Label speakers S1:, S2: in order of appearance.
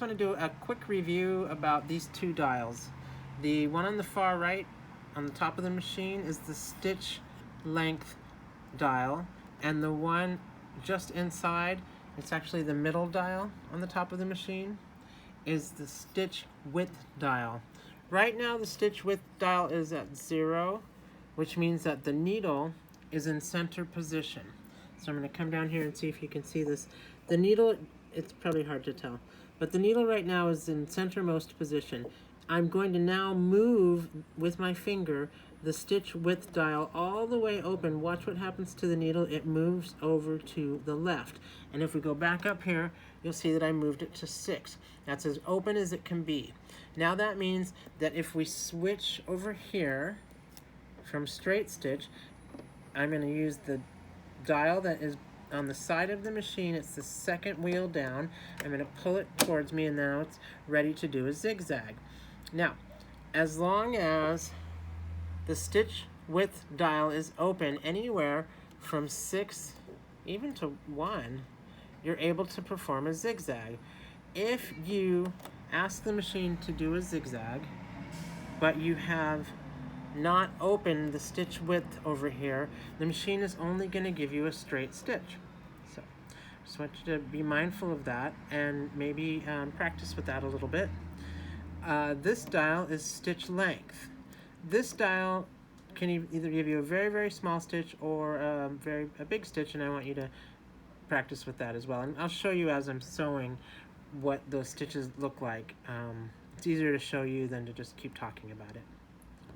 S1: just want to do a quick review about these two dials. The one on the far right on the top of the machine is the stitch length dial, and the one just inside, it's actually the middle dial on the top of the machine, is the stitch width dial. Right now the stitch width dial is at 0, which means that the needle is in center position. So I'm going to come down here and see if you can see this. The needle, it's probably hard to tell, but the needle right now is in centermost position. I'm going to now move with my finger the stitch width dial all the way open. Watch what happens to the needle. It moves over to the left. And if we go back up here, you'll see that I moved it to 6. That's as open as it can be. Now that means that if we switch over here from straight stitch, I'm going to use the dial that is on the side of the machine. It's the second wheel down. I'm going to pull it towards me, and now it's ready to do a zigzag. Now, as long as the stitch width dial is open anywhere from 6 even to 1, you're able to perform a zigzag. If you ask the machine to do a zigzag, but you have not opened the stitch width over here, the machine is only going to give you a straight stitch. So just want you to be mindful of that and maybe practice with that a little bit. This dial is stitch length. This dial can either give you a very, very small stitch or a big stitch, and I want you to practice with that as well. And I'll show you as I'm sewing what those stitches look like. It's easier to show you than to just keep talking about it.